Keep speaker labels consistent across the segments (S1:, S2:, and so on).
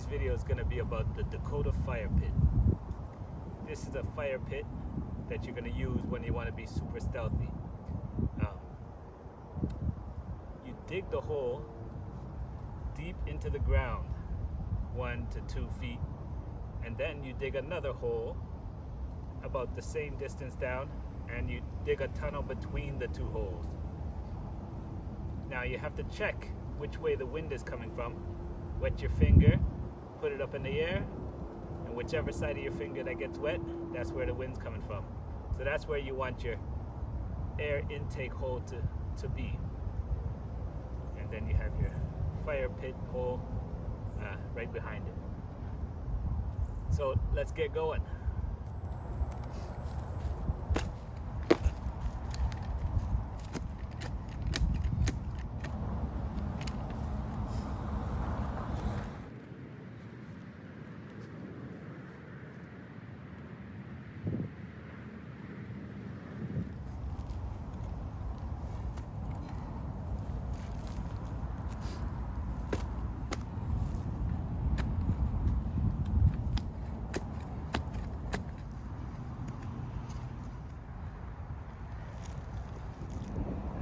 S1: today's video is going to be about the Dakota Fire Pit. This is a fire pit that you're going to use when you want to be super stealthy. You dig the hole deep into the ground, 1 to 2 feet, and then you dig another hole about the same distance down, and you dig a tunnel between the 2 holes. Now you have to check which way the wind is coming from. Wet your finger, put it up in the air, and whichever side of your finger that gets wet, that's where the wind's coming from. So that's where you want your air intake hole to be. And then you have your fire pit hole right behind it. So let's get going.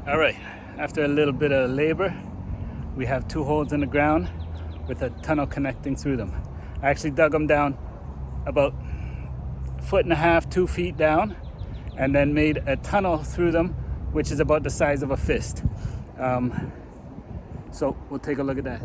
S1: All right, after a little bit of labor, we have 2 holes in the ground with a tunnel connecting through them. I actually dug them down about 1.5 to 2 feet down, and then made a tunnel through them, which is about the size of a fist. So we'll take a look at that.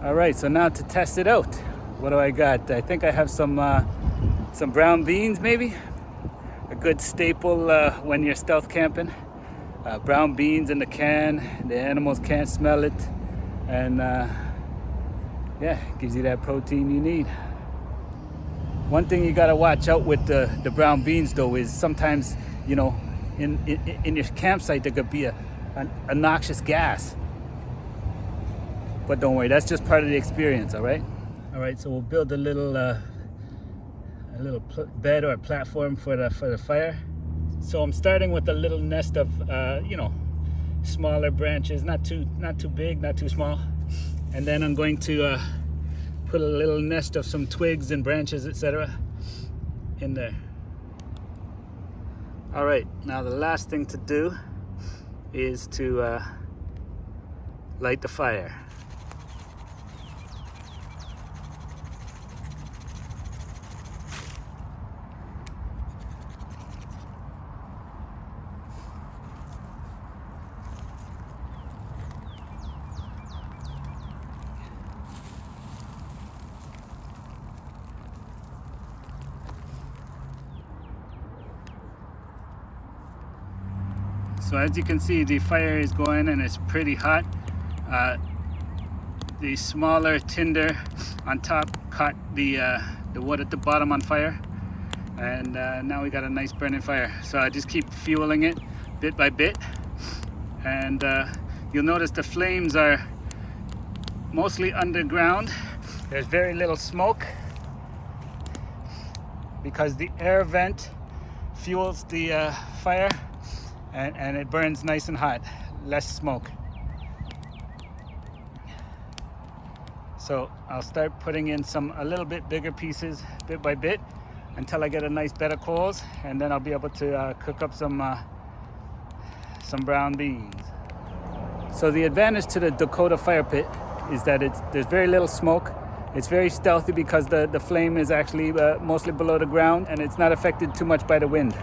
S1: All right, so now to test it out, what do I got? I think I have some brown beans, maybe a good staple when you're stealth camping. Brown beans in the can, the animals can't smell it, and yeah, gives you that protein you need. One thing you gotta watch out with the brown beans though is sometimes, you know, in your campsite there could be a noxious gas. But don't worry, that's just part of the experience, all right? All right, so we'll build a little bed or a platform for the fire. So I'm starting with a little nest of, you know, smaller branches, not too big, not too small. And then I'm going to put a little nest of some twigs and branches, etc., in there. All right, now the last thing to do is to light the fire. So as you can see, the fire is going and it's pretty hot. The smaller tinder on top caught the wood at the bottom on fire, and now we got a nice burning fire. So I just keep fueling it bit by bit, and you'll notice the flames are mostly underground. There's very little smoke because the air vent fuels the fire. And it burns nice and hot, less smoke. So I'll start putting in a little bit bigger pieces, bit by bit, until I get a nice bed of coals, and then I'll be able to cook up some brown beans. So the advantage to the Dakota Fire Pit is that there's very little smoke. It's very stealthy because the flame is actually mostly below the ground, and it's not affected too much by the wind.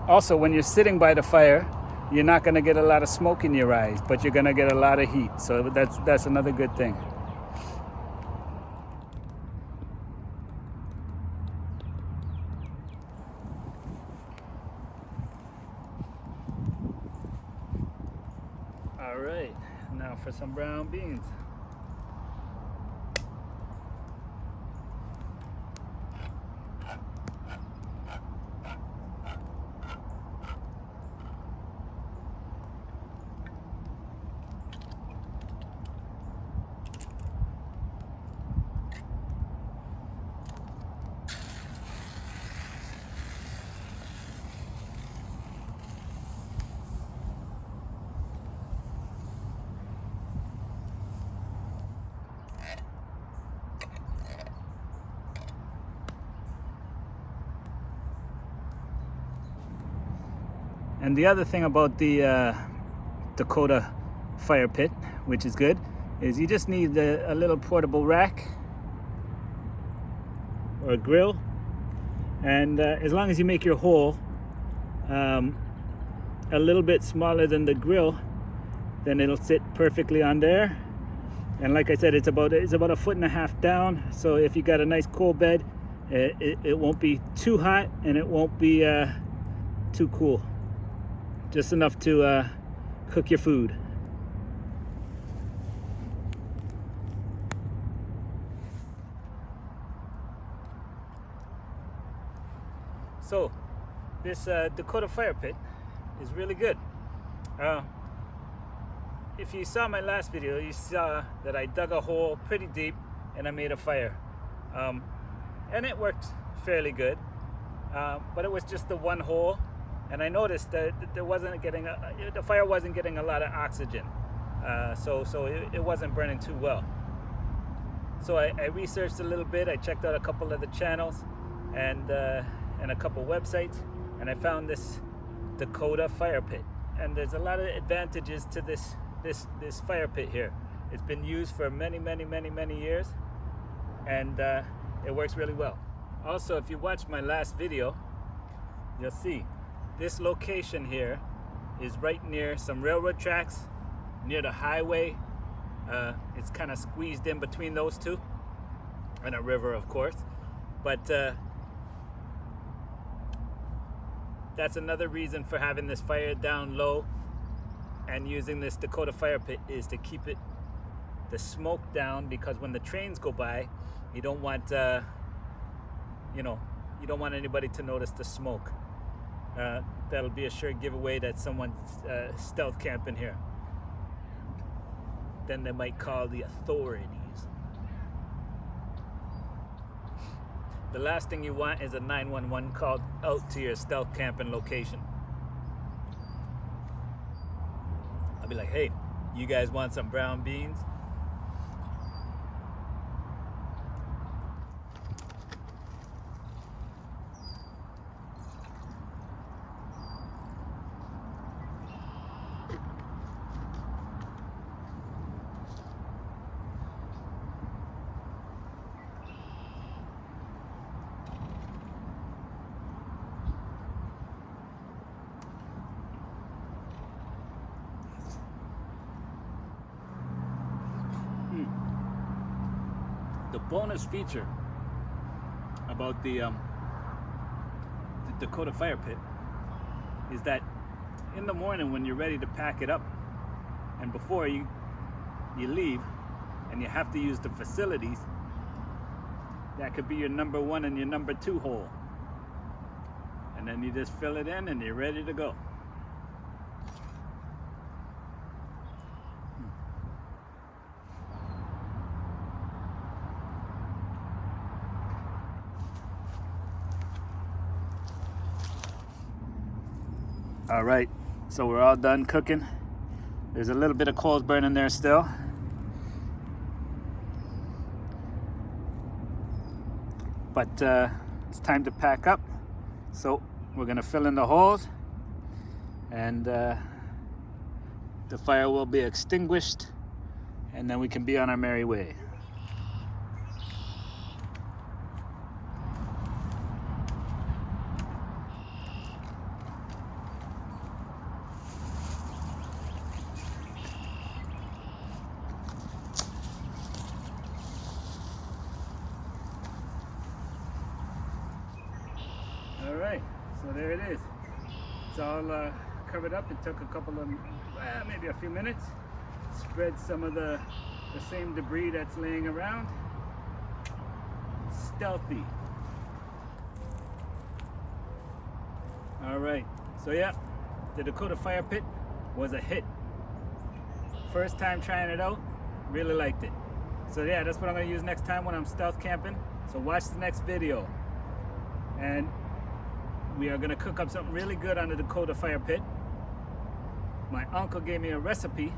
S1: Also, when you're sitting by the fire, you're not going to get a lot of smoke in your eyes, but you're going to get a lot of heat. So that's another good thing. All right. for some brown beans. And the other thing about the Dakota Fire Pit, which is good, is you just need a little portable rack or a grill, and as long as you make your hole a little bit smaller than the grill, then it'll sit perfectly on there. And like I said, it's about 1.5 feet down, so if you got a nice cold bed, it won't be too hot and it won't be too cool. Just enough to cook your food. So this Dakota Fire Pit is really good. If you saw my last video, you saw that I dug a hole pretty deep and I made a fire. And it worked fairly good, but it was just the one hole. And I noticed that the fire wasn't getting a lot of oxygen, so it wasn't burning too well. So I researched a little bit. I checked out a couple of the channels and a couple websites, and I found this Dakota Fire Pit. And there's a lot of advantages to this fire pit here. It's been used for many years, and it works really well. Also, if you watch my last video, you'll see this location here is right near some railroad tracks, near the highway. It's kind of squeezed in between those two, and a river, of course. But that's another reason for having this fire down low and using this Dakota Fire Pit, is to keep the smoke down, because when the trains go by, you don't want you don't want anybody to notice the smoke. That'll be a sure giveaway that someone's stealth camping here. Then they might call the authorities. The last thing you want is a 911 called out to your stealth camping location. I'll be like, hey, you guys want some brown beans? The bonus feature about the Dakota Fire Pit is that in the morning when you're ready to pack it up, and before you leave and you have to use the facilities, that could be your number 1 and your number 2 hole, and then you just fill it in and you're ready to go. All right, so we're all done cooking. There's a little bit of coals burning there still. But it's time to pack up. So we're gonna fill in the holes, and the fire will be extinguished, and then we can be on our merry way. All right, so there it is. It's all covered up. It took a couple of, maybe a few minutes. spread some of the same debris that's laying around. Stealthy. All right, so yeah, the Dakota Fire Pit was a hit. First time trying it out, really liked it. So yeah, that's what I'm gonna use next time when I'm stealth camping. So watch the next video. And we are gonna cook up something really good on the Dakota Fire Pit. My uncle gave me a recipe,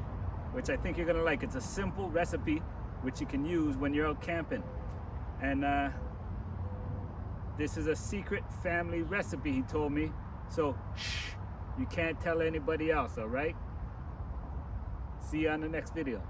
S1: which I think you're gonna like. It's a simple recipe which you can use when you're out camping. And this is a secret family recipe, he told me. So, shh, you can't tell anybody else, all right? See you on the next video.